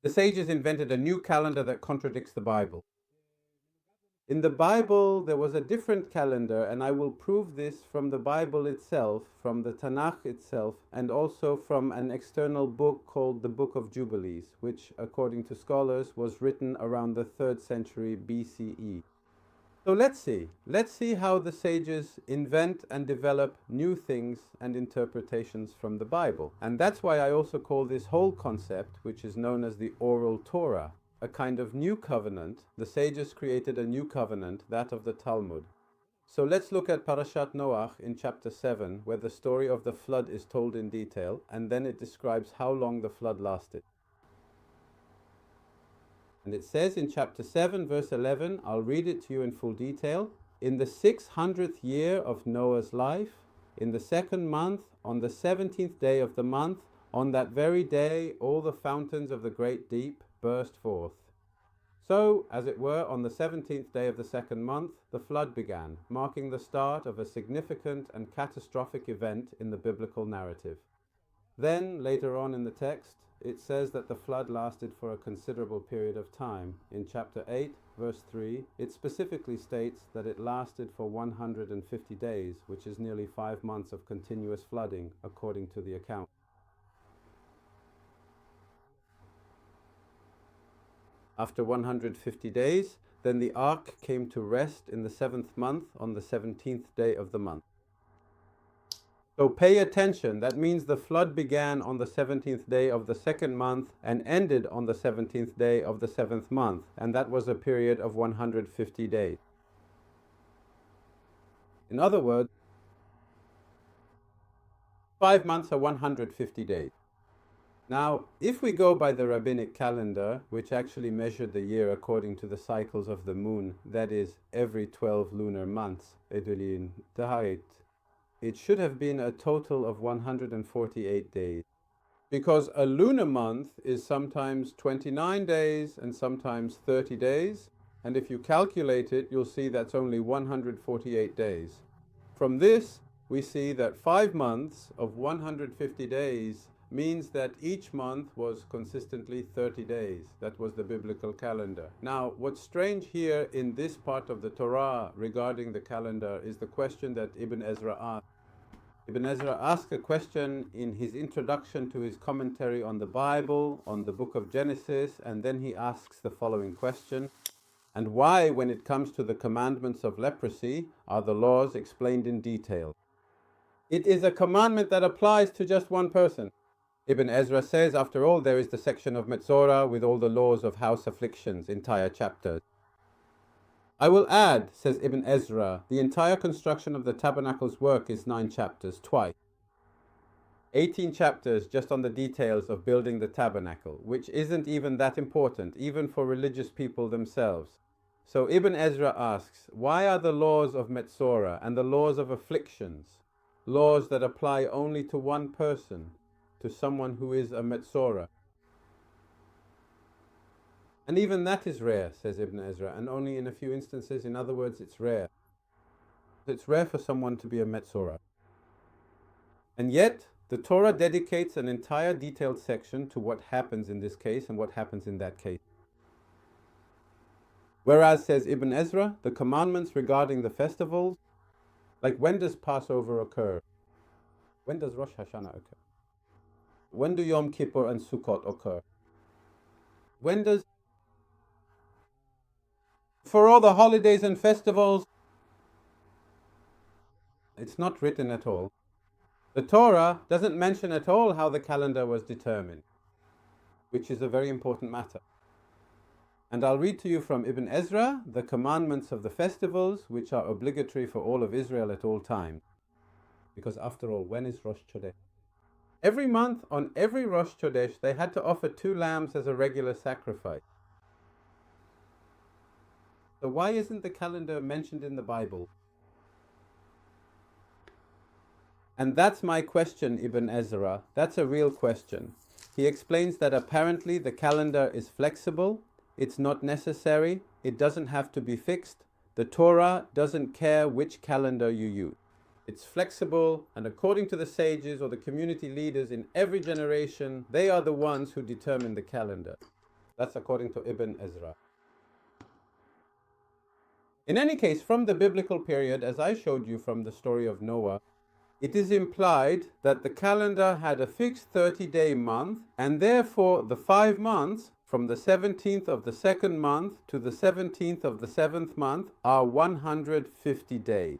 The sages invented a new calendar that contradicts the Bible. In the Bible, there was a different calendar, and I will prove this from the Bible itself, from the Tanakh itself, and also from an external book called the Book of Jubilees, which, according to scholars, was written around the 3rd century BCE. So let's see how the sages invent and develop new things and interpretations from the Bible. And that's why I also call this whole concept, which is known as the Oral Torah, a kind of new covenant. The sages created a new covenant, that of the Talmud. So let's look at Parashat Noach in chapter 7, where the story of the flood is told in detail, and then it describes how long the flood lasted. And it says in chapter 7, verse 11, I'll read it to you in full detail. In the 600th year of Noah's life, in the 2nd month, on the 17th day of the month, on that very day, all the fountains of the great deep burst forth. So, as it were, on the 17th day of the 2nd month, the flood began, marking the start of a significant and catastrophic event in the biblical narrative. Then, later on in the text, it says that the flood lasted for a considerable period of time. In chapter 8, verse 3, it specifically states that it lasted for 150 days, which is nearly 5 months of continuous flooding, according to the account. After 150 days, then the ark came to rest in the 7th month on the 17th day of the month. So pay attention. That means the flood began on the 17th day of the 2nd month and ended on the 17th day of the 7th month. And that was a period of 150 days. In other words, 5 months are 150 days. Now, if we go by the rabbinic calendar, which actually measured the year according to the cycles of the moon, that is, every 12 lunar months, it should have been a total of 148 days. Because a lunar month is sometimes 29 days and sometimes 30 days. And if you calculate it, you'll see that's only 148 days. From this, we see that 5 months of 150 days means that each month was consistently 30 days. That was the biblical calendar. Now, what's strange here in this part of the Torah regarding the calendar is the question that Ibn Ezra asked. Ibn Ezra asked a question in his introduction to his commentary on the Bible, on the Book of Genesis, and then he asks the following question: and why, when it comes to the commandments of leprosy, are the laws explained in detail? It is a commandment that applies to just one person. Ibn Ezra says, after all, there is the section of Metzora with all the laws of house afflictions, entire chapters. I will add, says Ibn Ezra, the entire construction of the tabernacle's work is 9 chapters, twice. 18 chapters just on the details of building the tabernacle, which isn't even that important, even for religious people themselves. So Ibn Ezra asks, why are the laws of Metzora and the laws of afflictions laws that apply only to one person, to someone who is a Metzora? And even that is rare, says Ibn Ezra, and only in a few instances. In other words, it's rare. It's rare for someone to be a Metzora. And yet, the Torah dedicates an entire detailed section to what happens in this case and what happens in that case. Whereas, says Ibn Ezra, the commandments regarding the festivals, like when does Passover occur? When does Rosh Hashanah occur? When do Yom Kippur and Sukkot occur? When does... For all the holidays and festivals, it's not written at all. The Torah doesn't mention at all how the calendar was determined, which is a very important matter. And I'll read to you from Ibn Ezra the commandments of the festivals, which are obligatory for all of Israel at all times. Because after all, when is Rosh Chodesh? Every month, on every Rosh Chodesh, they had to offer 2 lambs as a regular sacrifice. So why isn't the calendar mentioned in the Bible? And that's my question, Ibn Ezra. That's a real question. He explains that apparently the calendar is flexible, it's not necessary, it doesn't have to be fixed. The Torah doesn't care which calendar you use. It's flexible, and according to the sages or the community leaders in every generation, they are the ones who determine the calendar. That's according to Ibn Ezra. In any case, from the biblical period, as I showed you from the story of Noah, it is implied that the calendar had a fixed 30-day month, and therefore the 5 months, from the 17th of the second month to the 17th of the seventh month, are 150 days.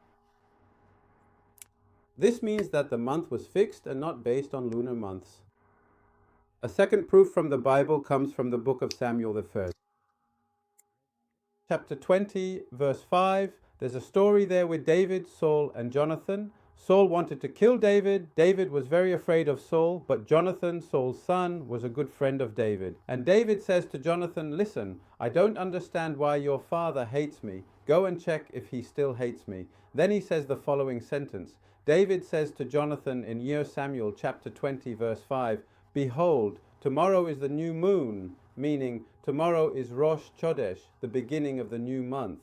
This means that the month was fixed and not based on lunar months. A second proof from the Bible comes from the Book of Samuel the First. Chapter 20, verse 5, there's a story there with David, Saul, and Jonathan. Saul wanted to kill David. David was very afraid of Saul, but Jonathan, Saul's son, was a good friend of David. And David says to Jonathan, listen, I don't understand why your father hates me. Go and check if he still hates me. Then he says the following sentence. David says to Jonathan in Yer Samuel chapter 20, verse 5, behold, tomorrow is the new moon, meaning tomorrow is Rosh Chodesh, the beginning of the new month.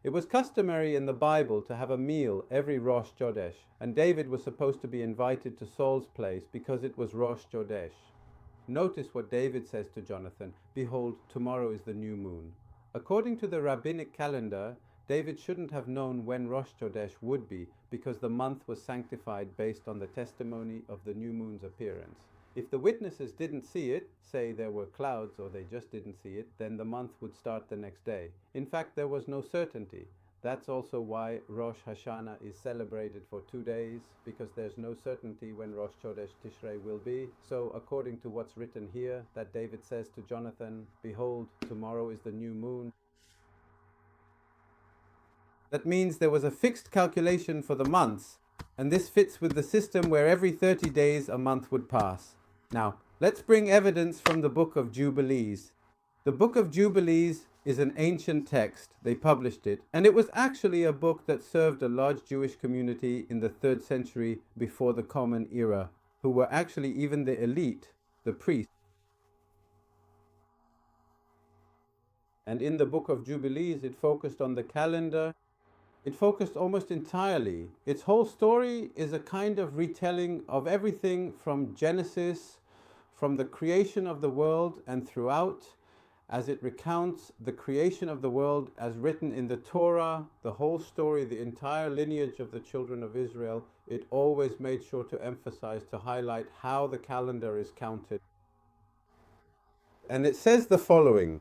It was customary in the Bible to have a meal every Rosh Chodesh, and David was supposed to be invited to Saul's place because it was Rosh Chodesh. Notice what David says to Jonathan, behold, tomorrow is the new moon. According to the rabbinic calendar, David shouldn't have known when Rosh Chodesh would be because the month was sanctified based on the testimony of the new moon's appearance. If the witnesses didn't see it, say there were clouds or they just didn't see it, then the month would start the next day. In fact, there was no certainty. That's also why Rosh Hashanah is celebrated for 2 days, because there's no certainty when Rosh Chodesh Tishrei will be. So according to what's written here, that David says to Jonathan, behold, tomorrow is the new moon. That means there was a fixed calculation for the months, and this fits with the system where every 30 days a month would pass. Now, let's bring evidence from the Book of Jubilees. The Book of Jubilees is an ancient text. They published it, and it was actually a book that served a large Jewish community in the 3rd century before the Common Era, who were actually even the elite, the priests. And in the Book of Jubilees, it focused on the calendar. It focused almost entirely. Its whole story is a kind of retelling of everything from Genesis, from the creation of the world and throughout, as it recounts the creation of the world as written in the Torah, the whole story, the entire lineage of the children of Israel. It always made sure to emphasize, to highlight how the calendar is counted. And it says the following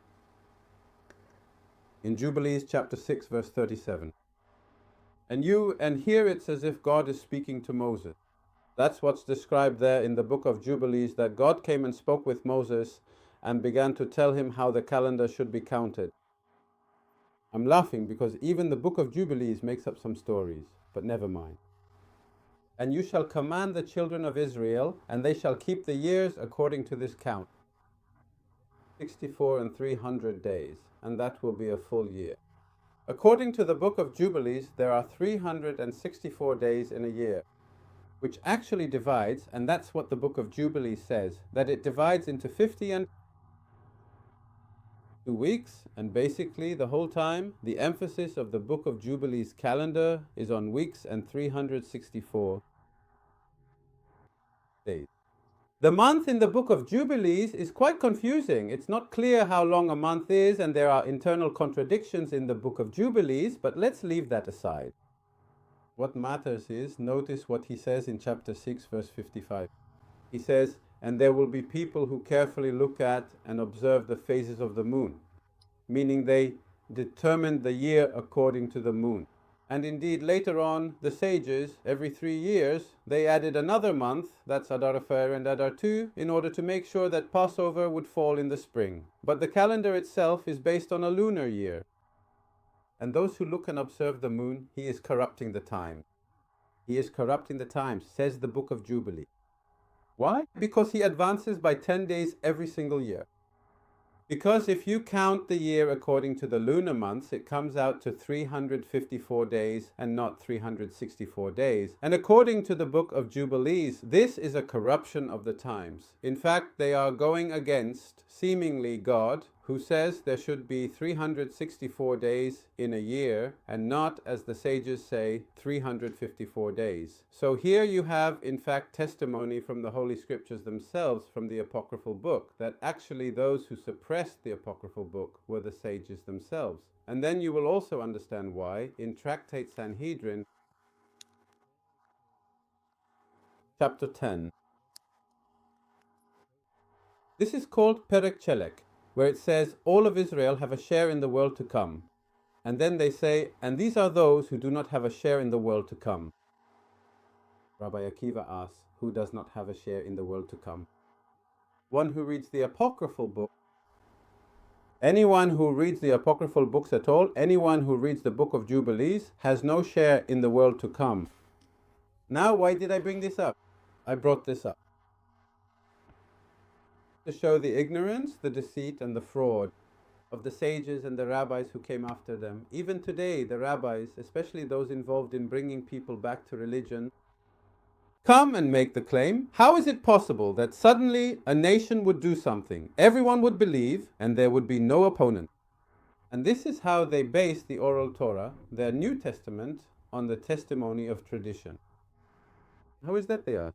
in Jubilees chapter 6, verse 37. And here it's as if God is speaking to Moses. That's what's described there in the Book of Jubilees, that God came and spoke with Moses and began to tell him how the calendar should be counted. I'm laughing because even the Book of Jubilees makes up some stories, but never mind. And you shall command the children of Israel, and they shall keep the years according to this count. 64 and 300 days, and that will be a full year. According to the Book of Jubilees, there are 364 days in a year, which actually divides, and that's what the Book of Jubilees says, that it divides into 50 and 2 weeks, and basically the whole time, the emphasis of the Book of Jubilees calendar is on weeks and 364 days. The month in the Book of Jubilees is quite confusing. It's not clear how long a month is, and there are internal contradictions in the Book of Jubilees, but let's leave that aside. What matters is, notice what he says in chapter 6, verse 55. He says, and there will be people who carefully look at and observe the phases of the moon, meaning they determined the year according to the moon. And indeed, later on, the sages, every 3 years, they added another month, that's Adar Afer and Adar 2, in order to make sure that Passover would fall in the spring. But the calendar itself is based on a lunar year. And those who look and observe the moon, he is corrupting the time. He is corrupting the times, says the Book of Jubilee. Why? Because he advances by 10 days every single year. Because if you count the year according to the lunar months, it comes out to 354 days and not 364 days. And according to the Book of Jubilees, this is a corruption of the times. In fact, they are going against, seemingly, God, who says there should be 364 days in a year and not, as the sages say, 354 days. So here you have, in fact, testimony from the Holy Scriptures themselves, from the Apocryphal Book, that actually those who suppressed the Apocryphal Book were the sages themselves. And then you will also understand why in Tractate Sanhedrin, chapter 10. This is called Perek Chelek, where it says all of Israel have a share in the world to come. And then they say, and these are those who do not have a share in the world to come. Rabbi Akiva asks, who does not have a share in the world to come? One who reads the Apocryphal Book. Anyone who reads the Apocryphal books at all, anyone who reads the Book of Jubilees, has no share in the world to come. Now, why did I bring this up? I brought this up to show the ignorance, the deceit, and the fraud of the sages and the rabbis who came after them. Even today, the rabbis, especially those involved in bringing people back to religion, come and make the claim, how is it possible that suddenly a nation would do something, everyone would believe, and there would be no opponent? And this is how they base the Oral Torah, their New Testament, on the testimony of tradition. How is that they are?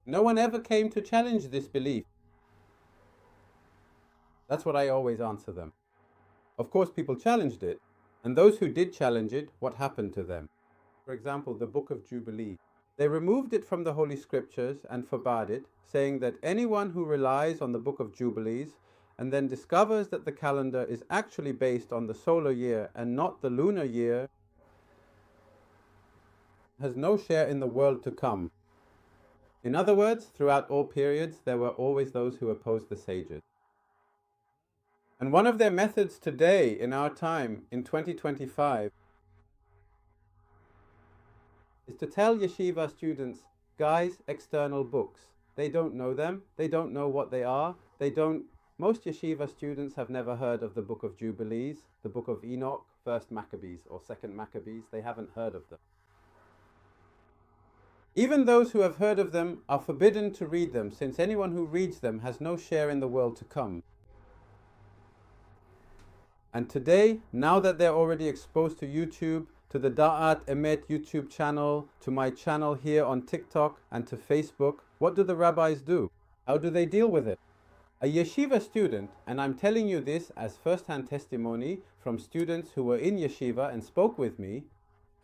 No one ever came to challenge this belief. That's what I always answer them. Of course, people challenged it, and those who did challenge it, what happened to them? For example, the Book of Jubilees. They removed it from the Holy Scriptures and forbade it, saying that anyone who relies on the Book of Jubilees and then discovers that the calendar is actually based on the solar year and not the lunar year has no share in the world to come. In other words, throughout all periods, there were always those who opposed the sages. And one of their methods today, in our time, in 2025, is to tell yeshiva students, guys, external books. They don't know them. They don't know what they are. Most yeshiva students have never heard of the Book of Jubilees, the Book of Enoch, 1st Maccabees or 2nd Maccabees. They haven't heard of them. Even those who have heard of them are forbidden to read them, since anyone who reads them has no share in the world to come. And today, now that they're already exposed to YouTube, to the Da'at Emet YouTube channel, to my channel here on TikTok, and to Facebook, what do the rabbis do? How do they deal with it? A yeshiva student, and I'm telling you this as first-hand testimony from students who were in yeshiva and spoke with me,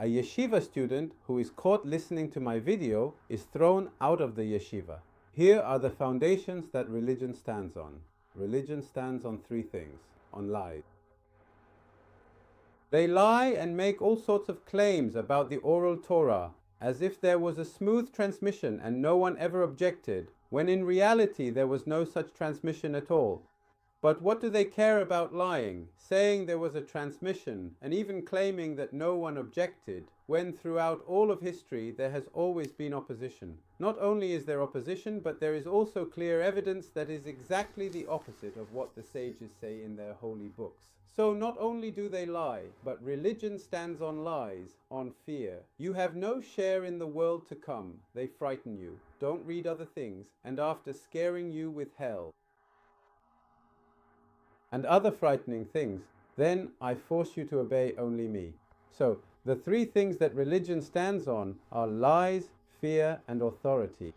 a yeshiva student who is caught listening to my video is thrown out of the yeshiva. Here are the foundations that religion stands on. Religion stands on 3 things, on lies. They lie and make all sorts of claims about the Oral Torah, as if there was a smooth transmission and no one ever objected, when in reality there was no such transmission at all. But what do they care about lying, saying there was a transmission, and even claiming that no one objected, when throughout all of history there has always been opposition? Not only is there opposition, but there is also clear evidence that is exactly the opposite of what the sages say in their holy books. So not only do they lie, but religion stands on lies, on fear. You have no share in the world to come. They frighten you. Don't read other things. And after scaring you with hell and other frightening things, then I force you to obey only me. So the 3 things that religion stands on are lies, fear, and authority.